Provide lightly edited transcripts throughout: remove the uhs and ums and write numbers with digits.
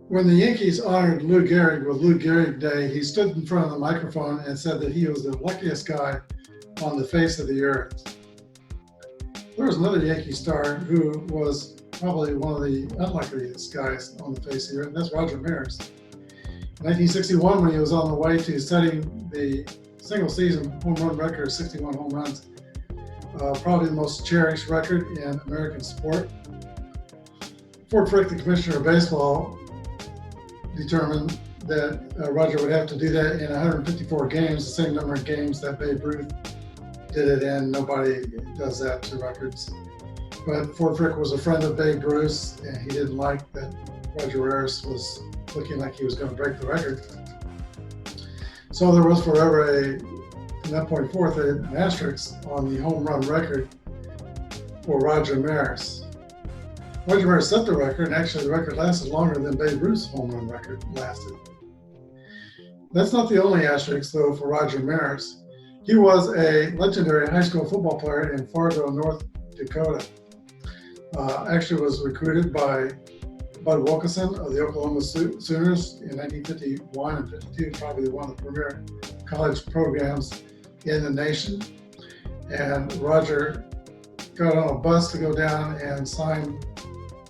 When the Yankees honored Lou Gehrig with Lou Gehrig Day, he stood in front of the microphone and said that he was the luckiest guy on the face of the earth. There was another Yankee star who was probably one of the unluckiest guys on the face of the earth, and that's Roger Maris. In 1961, when he was on the way to setting the single season home run record of 61 home runs, probably the most cherished record in American sport, Ford Frick, the commissioner of baseball, determined that Roger would have to do that in 154 games, the same number of games that Babe Ruth did it in. Nobody does that to records. But Ford Frick was a friend of Babe Ruth, and he didn't like that Roger Maris was looking like he was going to break the record. So there was forever from that point forth, an asterisk on the home run record for Roger Maris. Roger Maris set the record, and actually the record lasted longer than Babe Ruth's home run record lasted. That's not the only asterisk, though, for Roger Maris. He was a legendary high school football player in Fargo, North Dakota. Actually was recruited by Bud Wilkinson of the Oklahoma Sooners in 1951 and 52, probably one of the premier college programs in the nation. And Roger got on a bus to go down and sign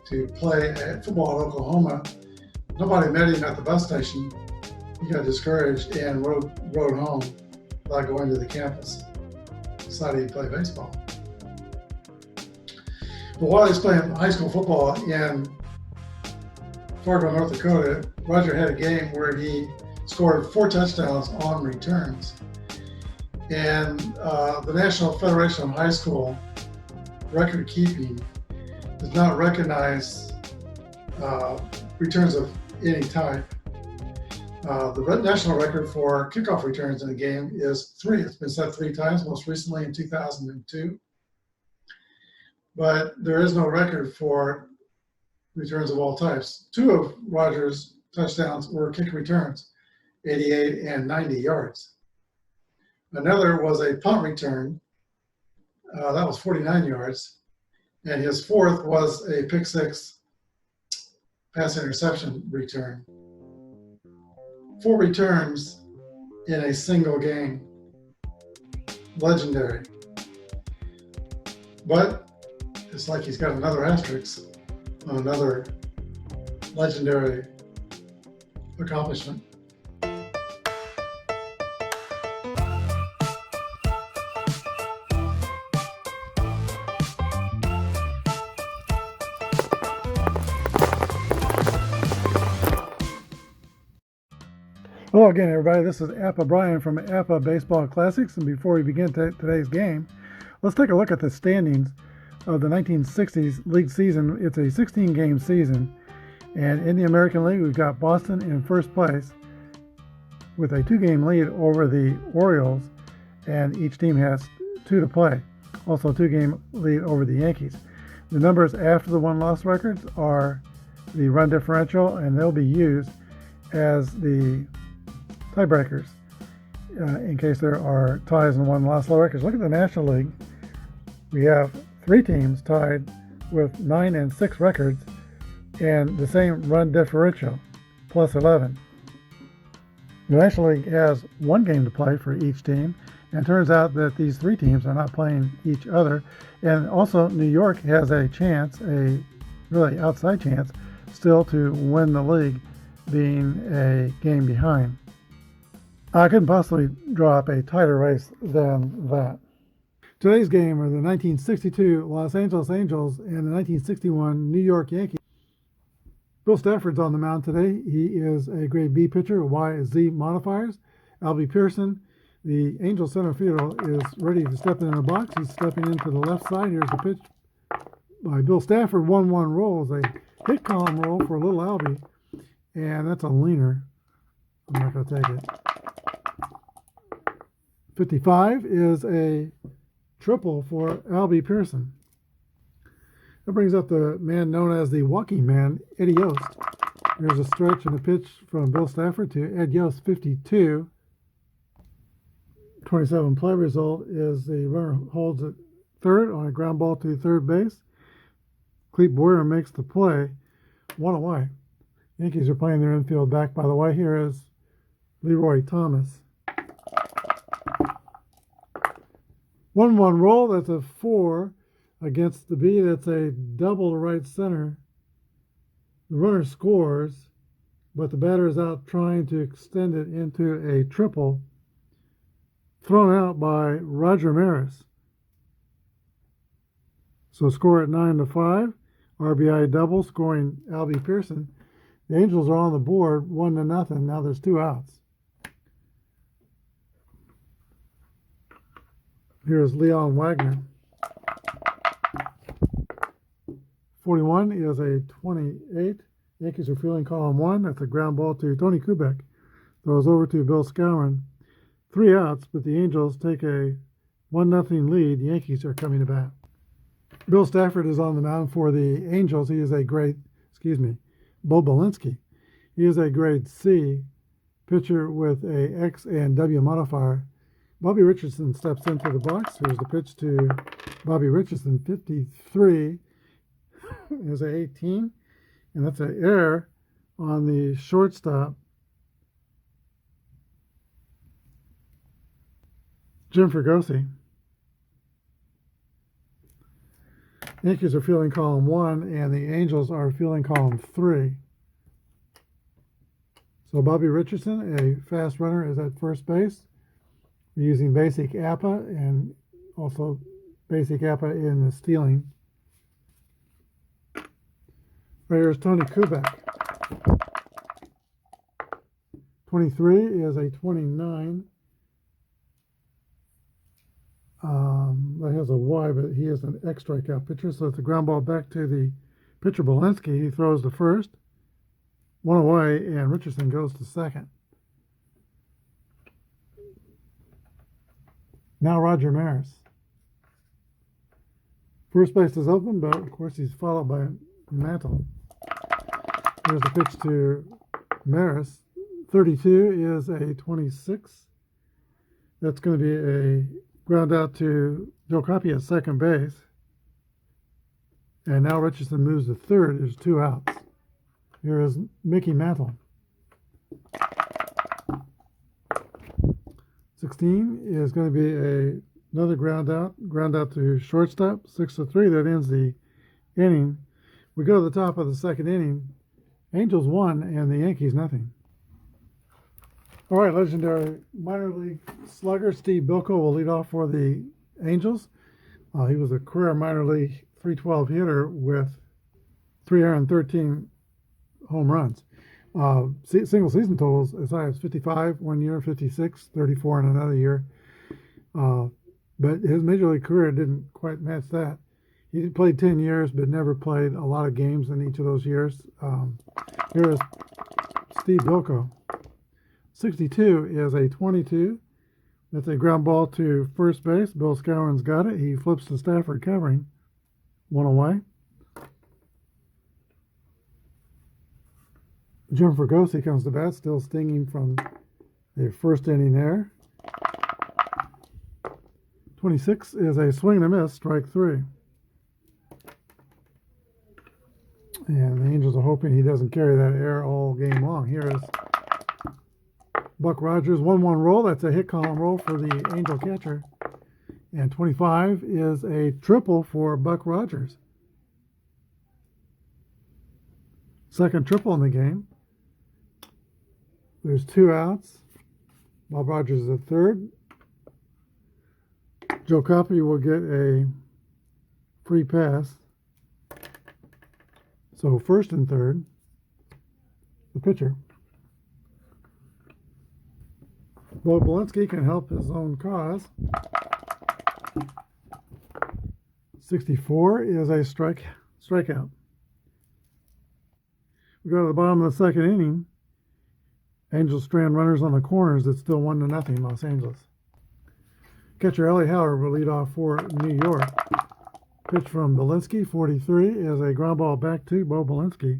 to play football in Oklahoma. Nobody met him at the bus station. He got discouraged and rode home without going to the campus. Decided he'd play baseball. But while he was playing high school football in Fargo, North Dakota, Roger had a game where he scored 4 touchdowns on returns. And the National Federation of High School record keeping does not recognize returns of any type. The national record for kickoff returns in a game is 3. It's been set 3 times, most recently in 2002. But there is no record for returns of all types. 2 of Roger's touchdowns were kick returns, 88 and 90 yards. Another was a punt return. That was 49 yards. And his 4th was a pick 6 pass interception return. 4 returns in a single game. Legendary. But it's like he's got another asterisk on another legendary accomplishment. Hello again, everybody. This is Apba Brian from Apba Baseball Classics. And before we begin today's game, let's take a look at the standings of the 1960s league season. It's a 16-game season. And in the American League, we've got Boston in first place with a 2-game lead over the Orioles. And each team has 2 to play. Also a 2-game lead over the Yankees. The numbers after the win-loss records are the run differential, and they'll be used as the tiebreakers in case there are ties and win-loss records. Look at the National League. We have 3 teams tied with 9 and 6 records and the same run differential, plus 11. The National League has 1 game to play for each team, and it turns out that these 3 teams are not playing each other. And also New York has a chance, a really outside chance, still to win the league, being a game behind. I couldn't possibly draw up a tighter race than that. Today's game are the 1962 Los Angeles Angels and the 1961 New York Yankees. Bill Stafford's on the mound today. He is a grade B pitcher, Y-Z modifiers. Albie Pearson, the Angels center fielder, is ready to step in the box. He's stepping into the left side. Here's the pitch by Bill Stafford. 1-1 roll is a hit column roll for little Albie, and that's a leaner. I'm not going to take it. 55 is a triple for Albie Pearson. That brings up the man known as the walking man, Eddie Yost. There's a stretch and a pitch from Bill Stafford to Ed Yost, 52. 27 play result is the runner holds at third on a ground ball to third base. Clete Boyer makes the play, 1 away. Yankees are playing their infield back, by the way. Here is Leroy Thomas. 1-1 roll, that's a 4 against the B. That's a double to right center. The runner scores, but the batter is out trying to extend it into a triple. Thrown out by Roger Maris. So score at 9-5. RBI double, scoring Albie Pearson. The Angels are on the board, 1-0. Now there's 2 outs. Here's Leon Wagner. 41 is a 28. Yankees are fielding column 1. That's a ground ball to Tony Kubek. Throws over to Bill Skowron. 3 outs, but the Angels take a 1-0 lead. The Yankees are coming to bat. Bill Stafford is on the mound for the Angels. He is a grade, Bo Belinsky. He is a grade C pitcher with a X and W modifier. Bobby Richardson steps into the box. Here's the pitch to Bobby Richardson, 53. There's a 18, and that's an error on the shortstop. Jim Fregosi. Yankees are fielding column 1, and the Angels are fielding column 3. So Bobby Richardson, a fast runner, is at first base. We're using basic Apba and also basic Apba in the stealing. Right here is Tony Kubek. 23 is a 29. That has a Y, but he is an X strikeout pitcher, so it's a ground ball back to the pitcher Belinsky. He throws to first, 1 away, and Richardson goes to second. Now Roger Maris. First base is open, but of course he's followed by Mantle. Here's the pitch to Maris. 32 is a 26. That's going to be a ground out to Joe Coppy at second base. And now Richardson moves to third. There's 2 outs. Here is Mickey Mantle. 16 is going to be another ground out to shortstop. 6-3. That ends the inning. We go to the top of the second inning. Angels 1 and the Yankees nothing. All right, legendary minor league slugger Steve Bilko will lead off for the Angels. He was a career minor league .312 hitter with 313 home runs. Single season totals as high as 55 one year, 56, 34 in another year. But his major league career didn't quite match that. He played 10 years, but never played a lot of games in each of those years. Here is Steve Bilko. 62 is a 22. That's a ground ball to first base. Bill Skowron's got it. He flips to Stafford covering. 1 away. Jim Fregosi comes to bat, still stinging from the first inning there. 26 is a swing and a miss, strike 3. And the Angels are hoping he doesn't carry that air all game long. Here is Buck Rogers, 1-1 roll. That's a hit column roll for the Angel catcher. And 25 is a triple for Buck Rogers. Second triple in the game. There's 2 outs. Bob Rogers is at third. Joe Coppy will get a free pass. So first and third, the pitcher. Bo Belinsky can help his own cause. 64 is a strikeout. We go to the bottom of the second inning. Angels strand runners on the corners. It's still 1-0 Los Angeles. Catcher Ellie Howard will lead off for New York. Pitch from Belinsky, 43, is a ground ball back to Bo Belinsky.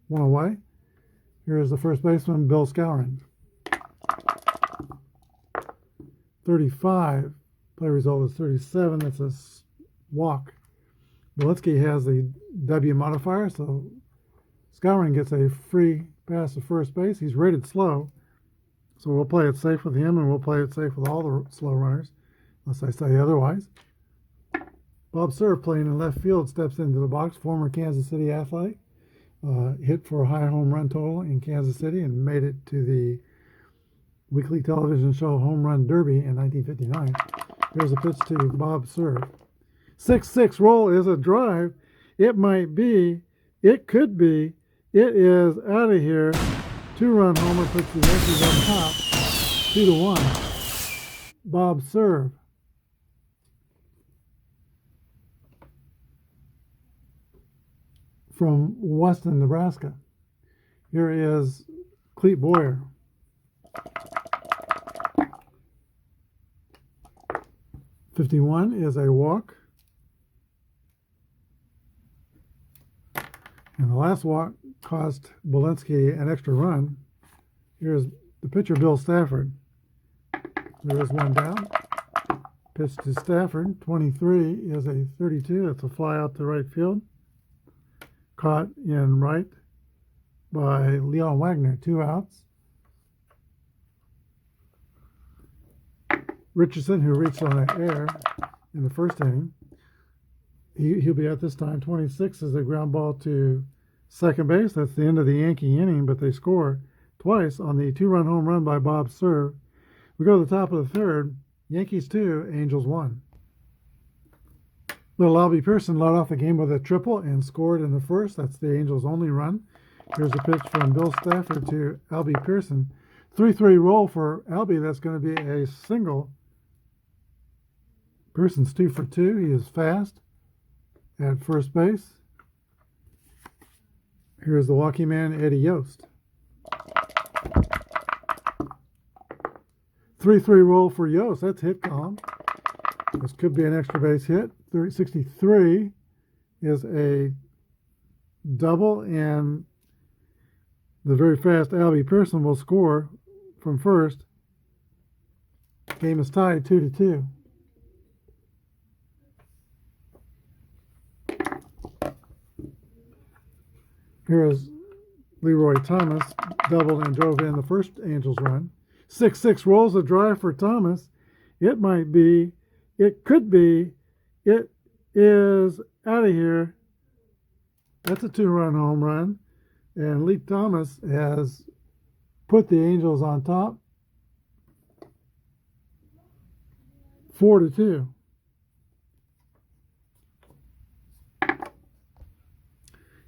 1 away. Here is the first baseman, Bill Skowron. 35. Play result is 37. That's a walk. Belinsky has the W modifier, so Skowron gets a free pass to first base. He's rated slow, so we'll play it safe with him, and we'll play it safe with all the slow runners, unless I say otherwise. Bob Cerv, playing in left field, steps into the box. Former Kansas City athlete, hit for a high home run total in Kansas City and made it to the weekly television show Home Run Derby in 1959. Here's a pitch to Bob Cerv. 6-6 roll is a drive. It might be, it could be, it is out of here. 2-run homer puts the Yankees on top, 2-1. Bob Cerv. From Weston, Nebraska. Here is Clete Boyer. .51 is a walk. And the last walk cost Belinsky an extra run. Here's the pitcher, Bill Stafford. There is one down. Pitch to Stafford. 23 is a 32. That's a fly out to right field. Caught in right by Leon Wagner. 2 outs. Richardson, who reached on an error in the first inning, he'll be out this time. 26 is a ground ball to second base. That's the end of the Yankee inning, but they score twice on the 2-run home run by Bob Cerv. We go to the top of the third. Yankees 2, Angels 1. Little Albie Pearson led off the game with a triple and scored in the first. That's the Angels' only run. Here's a pitch from Bill Stafford to Albie Pearson. 3-3 roll for Albie. That's going to be a single. Pearson's 2 for 2. He is fast at first base. Here's the walking man, Eddie Yost. 3-3 roll for Yost. That's hit column. This could be an extra base hit. 63 is a double, and the very fast Albie Pearson will score from first. Game is tied 2-2. Here is Leroy Thomas, doubled and drove in the first Angels run. 6-6 rolls a drive for Thomas. It might be, it could be, it is out of here. That's a 2-run home run. And Lee Thomas has put the Angels on top, 4-2.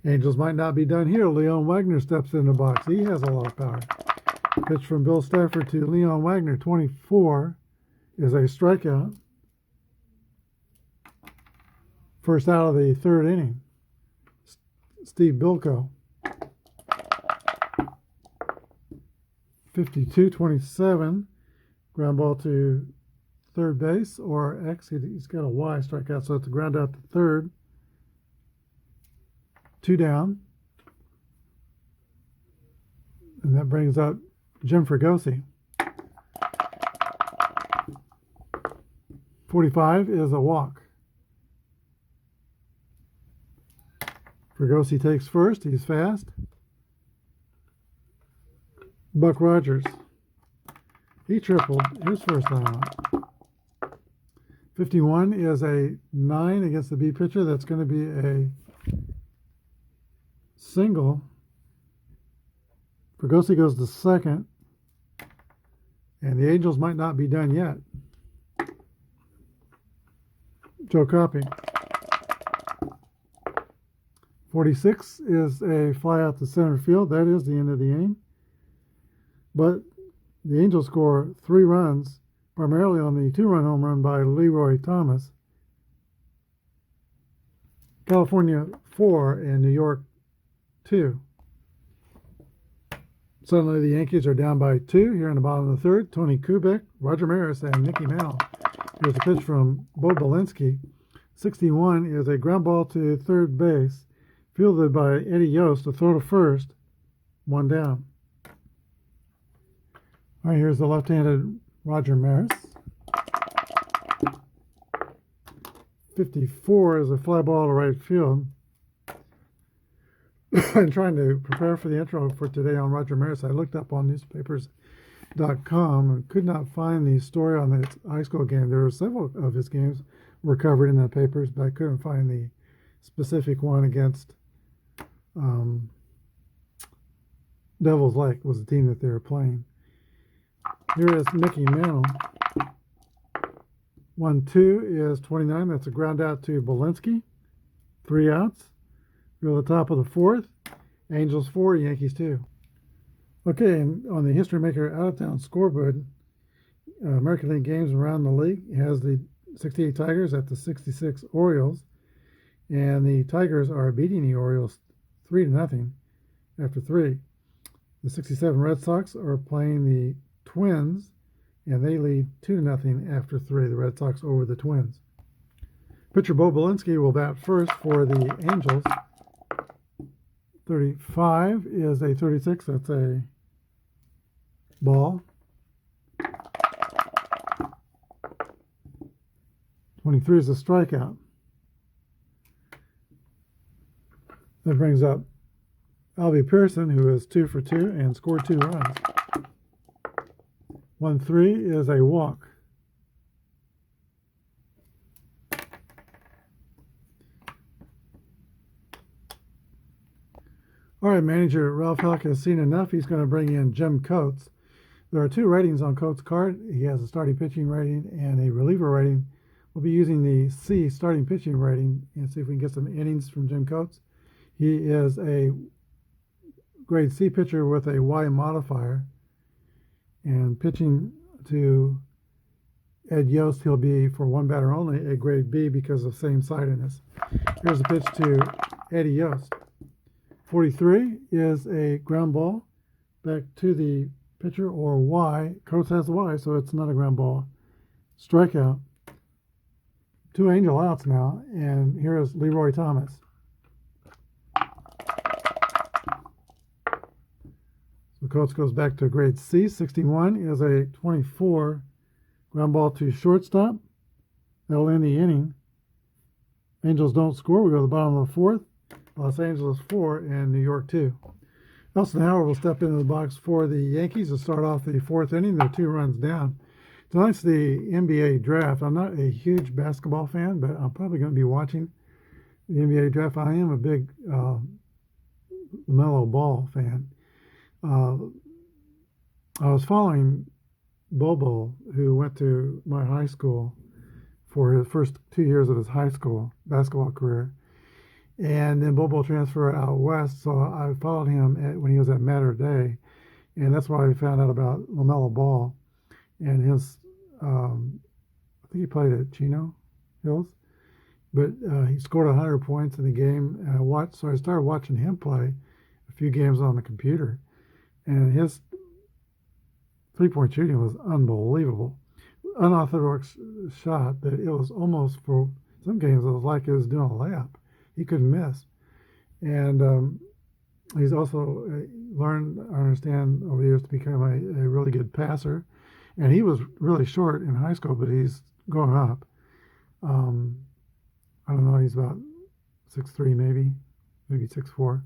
Angels might not be done here. Leon Wagner steps in the box. He has a lot of power. Pitch from Bill Stafford to Leon Wagner. 24 is a strikeout. First out of the third inning. Steve Bilko. 52-27. Ground ball to third base or X. He's got a Y strikeout, so it's a ground out to third. 2 down. And that brings up Jim Fregosi. 45 is a walk. Fregosi takes first. He's fast. Buck Rogers. He tripled his first time out. 51 is a 9 against the B pitcher. That's going to be a single. Fregosi goes to second, and the Angels might not be done yet. Joe Coppy. 46 is a fly out to center field. That is the end of the inning. But the Angels score 3 runs, primarily on the 2-run home run by Leroy Thomas. California 4 and New York 2. Suddenly the Yankees are down by 2 here in the bottom of the third. Tony Kubek, Roger Maris, and Mickey Mantle. Here's a pitch from Bo Belinsky. 61 is a ground ball to third base, fielded by Eddie Yost to throw to first. 1 down. All right, here's the left-handed Roger Maris. 54 is a fly ball to right field. I'm trying to prepare for the intro for today on Roger Maris. I looked up on newspapers.com and could not find the story on the high school game. There were several of his games were covered in the papers, but I couldn't find the specific one against Devil's Lake was the team that they were playing. Here is Mickey Mantle. 1-2 is 29. That's a ground out to Belinsky. 3 outs. Go to the top of the 4th. Angels 4, Yankees 2. Okay, and on the History Maker out-of-town scoreboard, American League games around the league has the 68 Tigers at the 66 Orioles. And the Tigers are beating the Orioles 3-0 after 3. The 67 Red Sox are playing the Twins, and they lead 2-0 after 3. The Red Sox over the Twins. Pitcher Bo Belinsky will bat first for the Angels. 35 is a 36. That's a ball. 23 is a strikeout. That brings up Albie Pearson, who is 2 for 2 and scored 2 runs. 1-3 is a walk. All right, manager Ralph Halleck has seen enough. He's going to bring in Jim Coates. There are 2 ratings on Coates' card. He has a starting pitching rating and a reliever rating. We'll be using the C starting pitching rating and see if we can get some innings from Jim Coates. He is a grade C pitcher with a Y modifier. And pitching to Ed Yost, he'll be, for one batter only, a grade B because of same-sidedness. Here's a pitch to Eddie Yost. 43 is a ground ball back to the pitcher, or Y. Coates has the Y, so it's not a ground ball. Strikeout. 2 Angel outs now, and here is Leroy Thomas. So Coates goes back to grade C. 61 is a 24 ground ball to shortstop. That'll end the inning. Angels don't score. We go to the bottom of the 4th. Los Angeles 4 and New York 2. Elston Howard will step into the box for the Yankees to start off the 4th inning. They're 2 runs down. Tonight's the NBA draft. I'm not a huge basketball fan, but I'm probably going to be watching the NBA draft. I am a big LaMelo Ball fan. I was following Bobo, who went to my high school for his first 2 years of his high school basketball career. And then Bobo transferred out west, so I followed him when he was at Matter Day. And that's why I found out about LaMelo Ball. And his, I think he played at Chino Hills. But he scored 100 points in the game. And so I started watching him play a few games on the computer. And his three-point shooting was unbelievable. Unorthodox shot that it was almost, for some games, it was like it was doing a layup. He couldn't miss. And he's also learned, I understand, over the years to become a really good passer. And he was really short in high school, but he's going up. I don't know, he's about 6'3", maybe 6'4".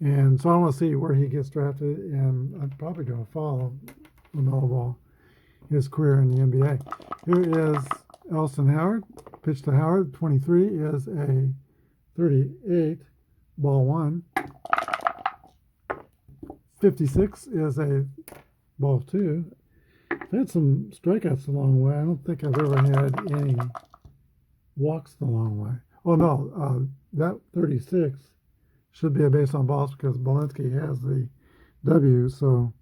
And so I want to see where he gets drafted, and I'm probably going to follow LaMelo Ball, his career in the NBA. Here is Elston Howard. Pitch to Howard. 23 is a 38, ball 1. 56 is a ball 2. I've had some strikeouts the long way. I don't think I've ever had any walks the long way. Oh, no, that 36 should be a base on balls because Belinsky has the W. So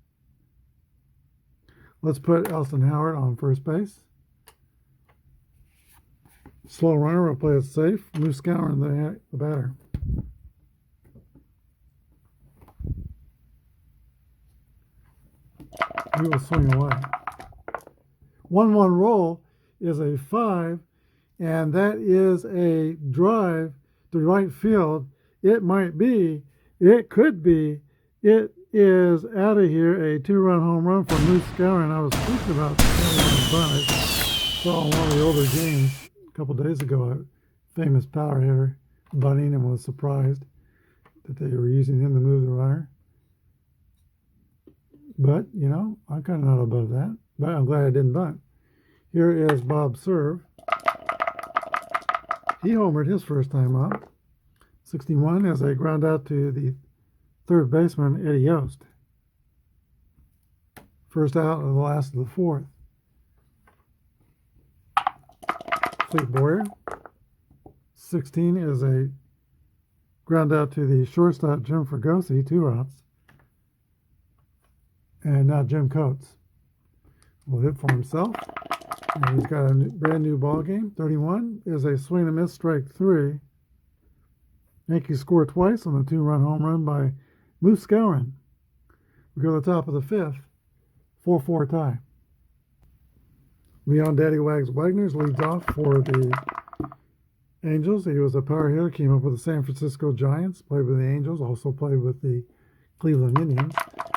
let's put Elston Howard on first base. Slow runner will play it safe. Moose Scourin, the batter. He will swing away. 1-1 roll is a 5, and that is a drive to right field. It might be, it could be, it is out of here, a 2-run home run for Moose Scourin. I was thinking about I saw one of the older games a couple days ago, a famous power hitter bunting and was surprised that they were using him to move the runner. But, you know, I'm kind of not above that. But I'm glad I didn't bunt. Here is Bob's serve. He homered his first time up. 61 as a ground out to the third baseman, Eddie Yost. First out of the last of the fourth. Fleet Boyer. 16 is a ground out to the shortstop, Jim Fregosi, 2 outs. And now Jim Coates will hit for himself. And he's got a brand new ball game. 31 is a swing and miss, strike 3. Yankees score twice on the 2-run home run by Moose Skowron. We go to the top of the 5th, 4-4 tie. Leon Daddy Wags Wagner's leads off for the Angels. He was a power hitter, came up with the San Francisco Giants, played with the Angels, also played with the Cleveland Indians.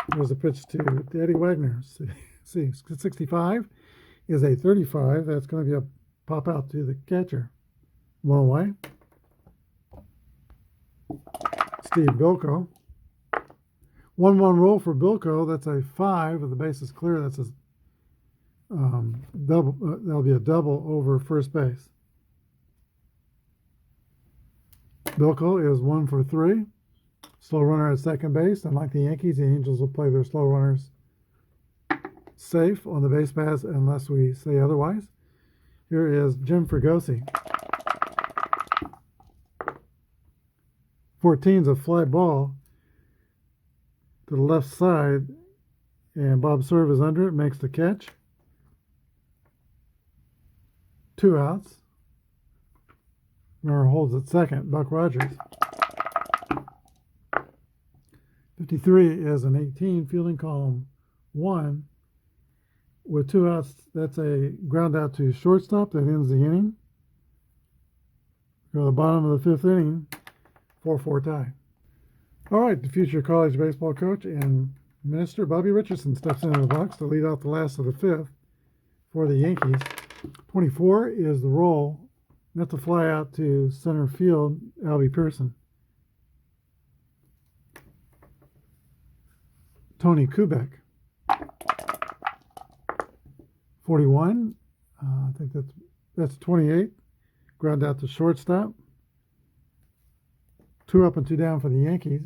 There's a pitch to Daddy Wagner. See, 65 is a 35. That's going to be a pop out to the catcher. One away. Steve Bilko. 1-1 roll for Bilko. That's a 5. If the base is clear, that's a double. That'll be a double over first base. Bilko is 1 for 3. Slow runner at second base. And like the Yankees, the Angels will play their slow runners safe on the base paths unless we say otherwise. Here is Jim Fregosi. 14 is a fly ball to the left side, and Bob Serve is under it, makes the catch. 2 outs. Runner holds at second, Buck Rogers. 53 is an 18, fielding column 1. With 2 outs, that's a ground out to shortstop that ends the inning. Go to the bottom of the 5th inning, 4-4 tie. All right, the future college baseball coach and minister Bobby Richardson steps into the box to lead off the last of the 5th for the Yankees. 24 is the roll, not to fly out to center field, Albie Pearson. Tony Kubek. 41, I think that's 28. Ground out to shortstop. 2 up and 2 down for the Yankees.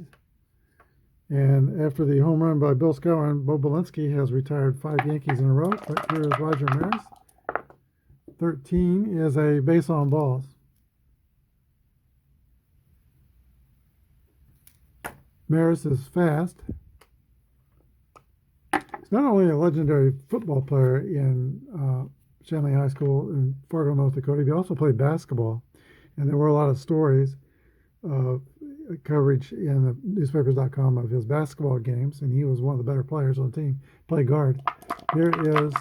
And after the home run by Bill Skowron, Bo Belinsky has retired 5 Yankees in a row. But here is Roger Maris. 13 is a base on balls. Maris is fast. He's not only a legendary football player in Shanley High School in Fargo, North Dakota, he also played basketball. And there were a lot of stories of coverage in the newspapers.com of his basketball games, and he was one of the better players on the team. Played guard. Here is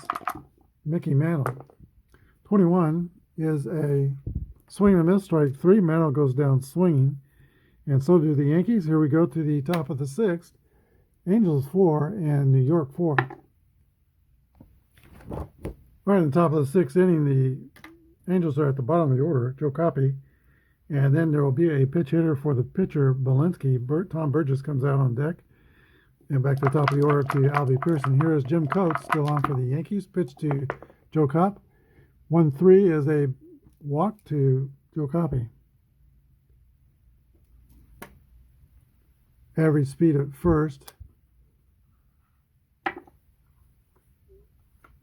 Mickey Mantle. 21 is a swing and a miss, strike 3. Mantle goes down swinging, and so do the Yankees. Here we go to the top of the 6th. Angels 4 and New York 4. Right at the top of the 6th inning, the Angels are at the bottom of the order, Joe Coppy. And then there will be a pitch hitter for the pitcher, Belinsky. Tom Burgess comes out on deck. And back to the top of the order to Albie Pearson. Here is Jim Coates, still on for the Yankees. Pitch to Joe Kopp. 1-3 is a walk to Joe Coppy. Average speed at first.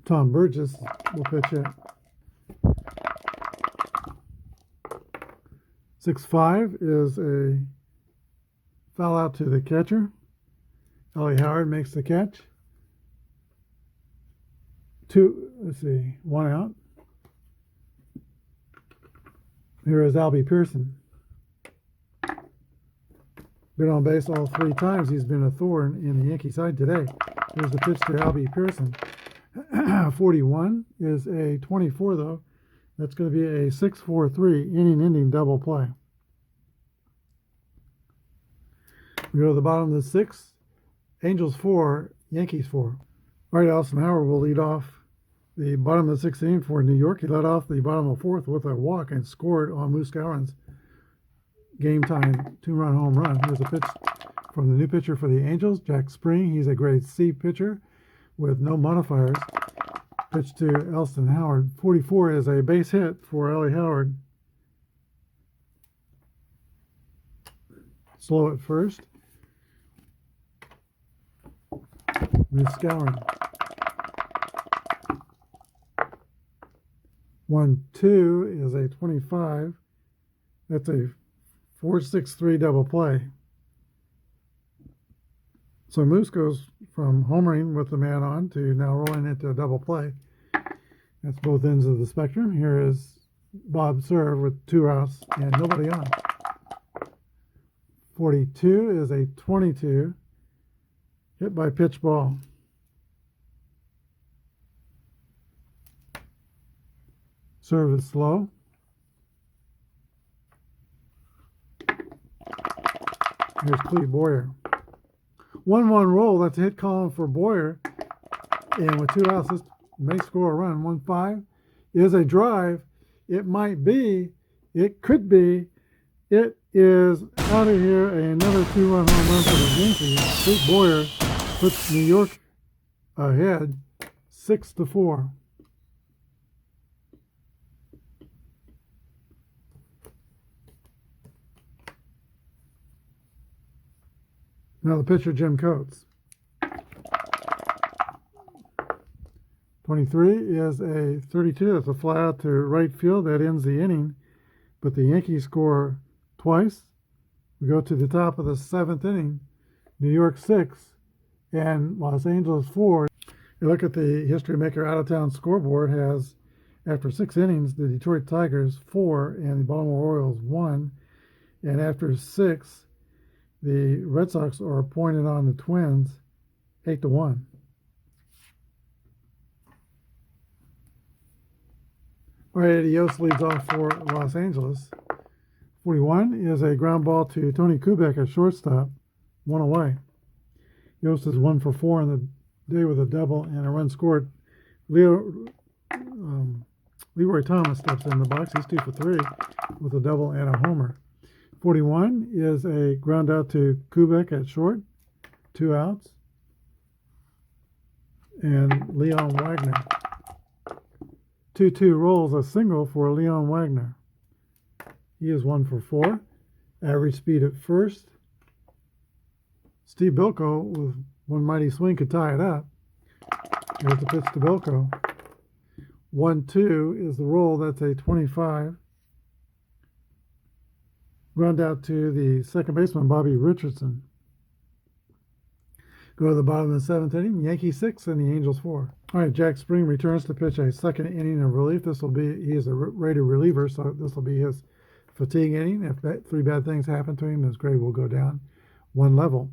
Tom Burgess will pitch it. 6-5 is a foul out to the catcher. Ellie Howard makes the catch. 1 out. Here is Albie Pearson. Been on base all 3 times. He's been a thorn in the Yankee side today. Here's the pitch to Albie Pearson. 41 is a 24, though. That's going to be a 6-4-3 inning-ending double play. We go to the bottom of the 6th. Angels 4, Yankees 4. All right, Allison Howard will lead off the bottom of the 6th inning for New York. He led off the bottom of the 4th with a walk and scored on Moose Skowron's game time 2-run home run. Here's a pitch from the new pitcher for the Angels, Jack Spring. He's a grade C pitcher with no modifiers. Pitch to Elston Howard. 44 is a base hit for Ellie Howard. Slow at first. Miss Scouring. 1-2 is a 25. That's a 4-6-3 double play. So Moose goes from homering with the man on to now rolling into a double play. That's both ends of the spectrum. Here is Bob serve with 2 outs and nobody on. 42 is a 22. Hit by pitch ball. Serve is slow. Here's Clete Boyer. 1-1 roll. That's a hit column for Boyer. And with 2 outs, this may score a run. 1-5 is a drive. It might be. It could be. It is out of here. Another 2-run home run for the Yankees. Clete Boyer puts New York ahead 6-4. Now the pitcher, Jim Coates. 23 is a 32. That's a fly out to right field. That ends the inning. But the Yankees score twice. We go to the top of the 7th inning. New York 6 and Los Angeles 4. You look at the History Maker out-of-town scoreboard has, after 6 innings, the Detroit Tigers 4 and the Baltimore Orioles 1. And after 6, the Red Sox are appointed on the Twins 8-1. All right, Eddie Yost leads off for Los Angeles. 41 is a ground ball to Tony Kubek at shortstop, 1 away. Yost is 1 for 4 in the day with a double and a run scored. Leroy Thomas steps in the box. He's 2 for 3 with a double and a homer. 41 is a ground out to Kubek at short, 2 outs. And Leon Wagner. 2-2 rolls a single for Leon Wagner. He is 1 for 4. Average speed at first. Steve Bilko with one mighty swing could tie it up. Here's the pitch to Bilko. 1-2 is the roll. That's a 25. Ground out to the second baseman, Bobby Richardson. Go to the bottom of the 7th inning. Yankees 6 and the Angels 4. All right, Jack Spring returns to pitch a 2nd inning of relief. He is a rated reliever, so this will be his fatigue inning. If 3 bad things happen to him, his grade will go down 1 level.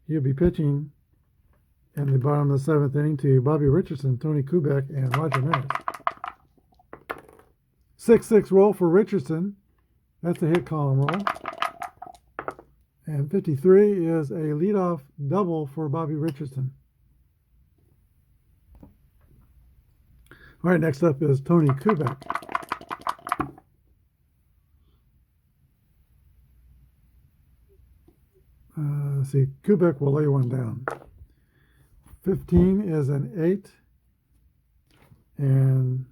He'll be pitching in the bottom of the 7th inning to Bobby Richardson, Tony Kubek, and Roger Maris. 6-6 roll for Richardson. That's a hit column roll. And 53 is a leadoff double for Bobby Richardson. All right, next up is Tony Kubek. Let's see, Kubek will lay one down. 15 is an 8. And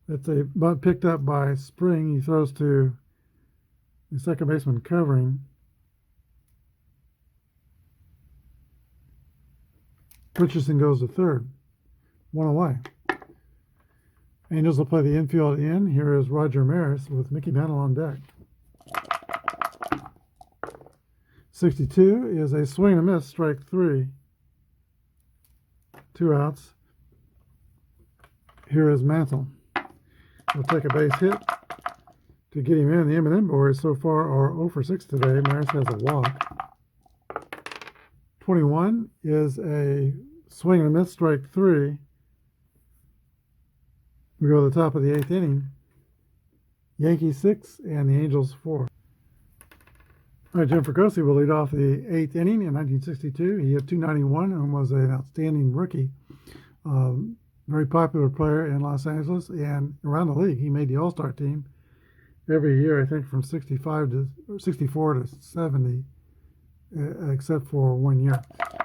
it's a bunt picked up by Spring. He throws to the second baseman covering. Richardson goes to third. 1 away. Angels will play the infield in. Here is Roger Maris with Mickey Mantle on deck. 62 is a swing and a miss, strike 3. 2 outs. Here is Mantle. He'll take a base hit to get him in. The M&M boys so far are 0 for 6 today. Maris has a walk. 21 is a swing and a miss, strike 3. We go to the top of the 8th inning. Yankees 6 and the Angels 4. All right, Jim Fregosi will lead off the 8th inning in 1962. He hit .291 and was an outstanding rookie. Very popular player in Los Angeles and around the league. He made the All-Star team every year, I think from 64 to 70, except for 1 year.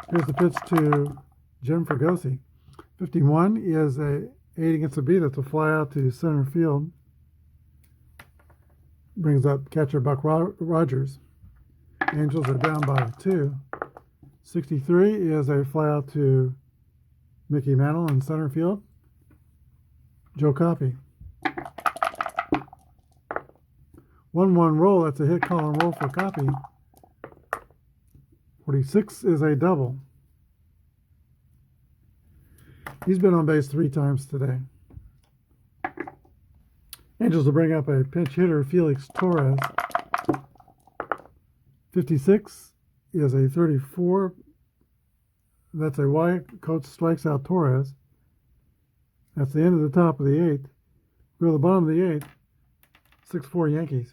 Here's the pitch to Jim Fregosi. 51 is a 8 against a B. That's a fly out to center field. Brings up catcher Buck Rogers. Angels are down by 2. 63 is a fly out to Mickey Mantle in center field. Joe Coffey. 1-1 roll. That's a hit, call, and roll for Coffey. 46 is a double. He's been on base 3 times today. Angels will bring up a pinch hitter, Felix Torres. 56 is a 34. That's a Y. Coach strikes out Torres. That's the end of the top of the 8th. Go to the bottom of the 8th. 6-4 Yankees.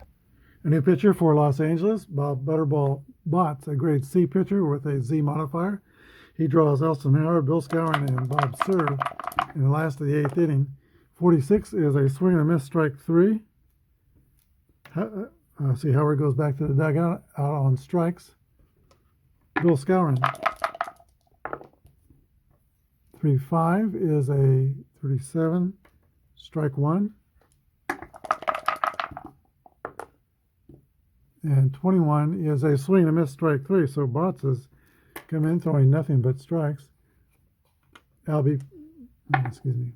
A new pitcher for Los Angeles, Bob Butterball Botts, a grade C pitcher with a Z modifier. He draws Elston Howard, Bill Skowron, and Bob Serve in the last of the 8th inning. 46 is a swing and a miss, strike 3. See, Howard goes back to the dugout out on strikes. Bill Skowron. 3-5 is a 37, strike 1. And 21 is a swing and a miss, strike 3. So Botts has come in throwing nothing but strikes. Excuse me.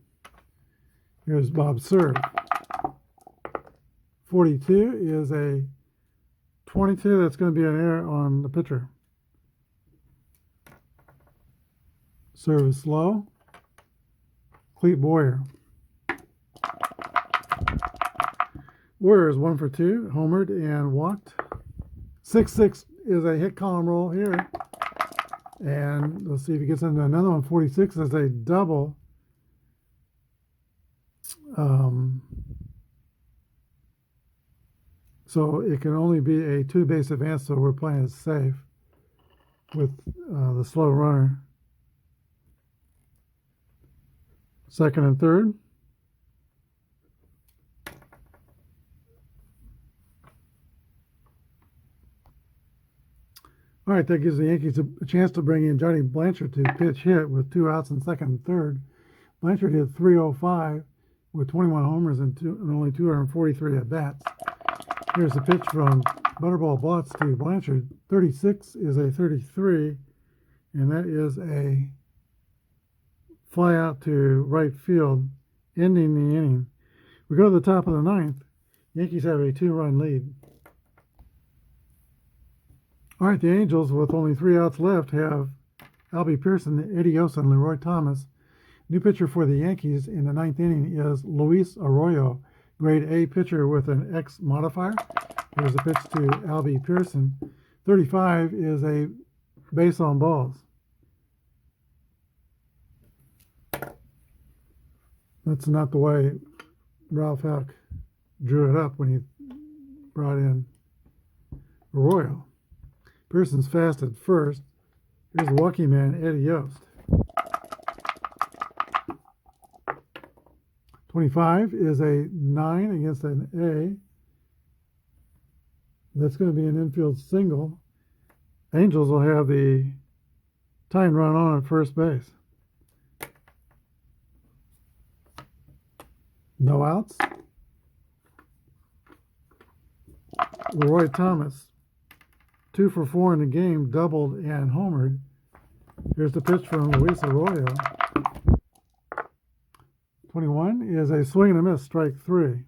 Here's Bob Serve. 42 is a 22. That's going to be an error on the pitcher. Serve is slow. Clete Boyer. Boyer is 1 for 2, homered and walked. 6-6 is a hit, column roll here. And let's see if he gets into another one. 46 is a double. So it can only be a 2-base advance, so we're playing it safe with the slow runner. Second and third. All right, that gives the Yankees a chance to bring in Johnny Blanchard to pitch hit with 2 outs in second and third. Blanchard hit .305 with 21 homers and only 243 at-bats. Here's the pitch from Butterball Botts to Blanchard. 36 is a 33, and that is a fly out to right field, ending the inning. We go to the top of the 9th. Yankees have a 2-run lead. All right, the Angels, with only 3 outs left, have Albie Pearson, Eddie Yost, and Leroy Thomas. New pitcher for the Yankees in the 9th inning is Luis Arroyo, grade A pitcher with an X modifier. Here's a pitch to Albie Pearson. 35 is a base on balls. That's not the way Ralph Houk drew it up when he brought in Arroyo. Pearson's fast at first. Here's the walking man, Eddie Yost. 25 is a 9 against an A. That's going to be an infield single. Angels will have the tying run on at first base. No outs. Leroy Thomas, 2 for 4 in the game, doubled and homered. Here's the pitch from Luis Arroyo. 21 is a swing and a miss, strike 3.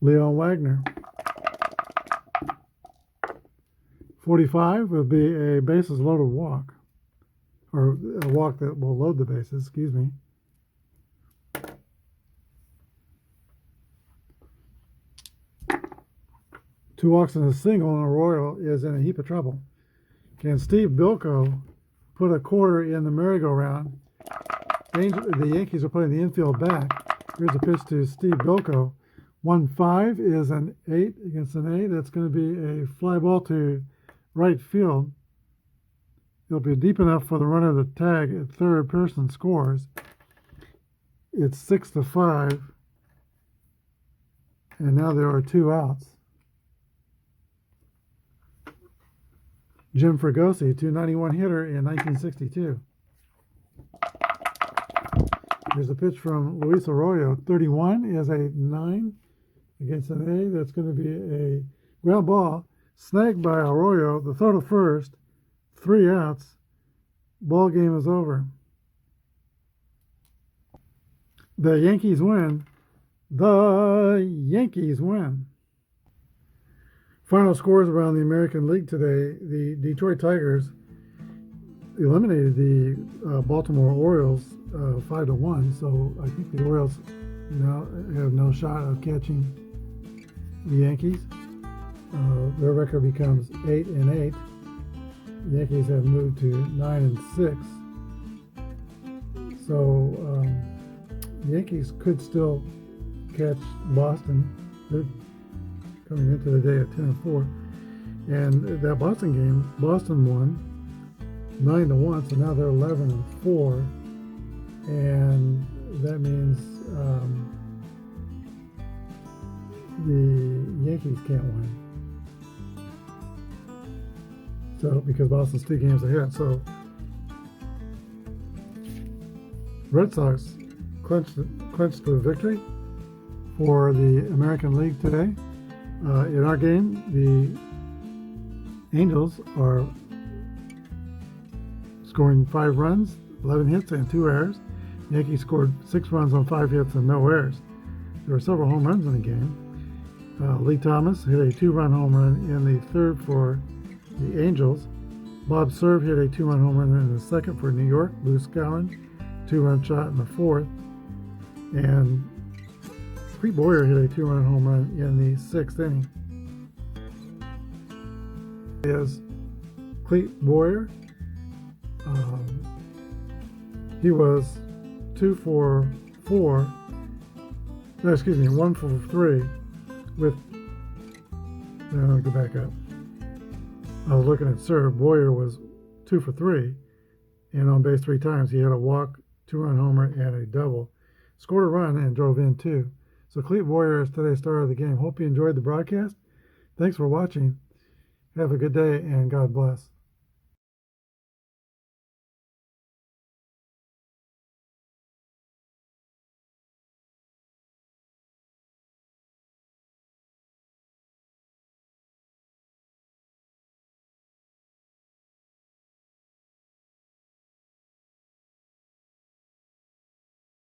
Leon Wagner. 45 will be a bases loaded walk, or a walk that will load the bases, excuse me. Two walks and a single, and Arroyo is in a heap of trouble. Can Steve Bilko put a quarter in the merry-go-round? The Yankees are putting the infield back. Here's a pitch to Steve Bilko. 1-5 is an 8 against an A. That's going to be a fly ball to right field. It'll be deep enough for the runner to tag at third. Pearson scores. It's 6-5 And now there are 2 outs. Jim Fregosi, 291 hitter in 1962. Here's a pitch from Luis Arroyo. 31 is a 9 against an A. That's going to be a ground ball. Snagged by Arroyo. The throw to first. 3 outs. Ball game is over. The Yankees win. The Yankees win. Final scores around the American League today. The Detroit Tigers eliminated the Baltimore Orioles 5-1. So I think the Orioles now have no shot of catching the Yankees. Their record becomes 8-8. The Yankees have moved to 9-6. So the Yankees could still catch Boston. They're coming into the day at 10-4. And that Boston game, Boston won 9-1, so now they're 11-4. And that means the Yankees can't win. So because Boston's 2 games ahead. So Red Sox clinched the victory for the American League today. In our game, the Angels are scoring 5 runs, 11 hits, and 2 errors. The Yankees scored 6 runs on 5 hits and no errors. There were several home runs in the game. Lee Thomas hit a 2-run home run in the 3rd for the Angels. Bob Cerv hit a 2-run home run in the 2nd for New York. Lou Skowron, 2-run shot in the 4th. And Clete Boyer hit a 2-run home run in the 6th inning. Is Clete Boyer. He was 1 for 3 with. Now let me go back up. I was looking at Cerv. Boyer was 2 for 3, and on base 3 times. He had a walk, 2-run homer, and a double. Scored a run and drove in 2. So Clete Boyer is today's star of the game. Hope you enjoyed the broadcast. Thanks for watching. Have a good day and God bless.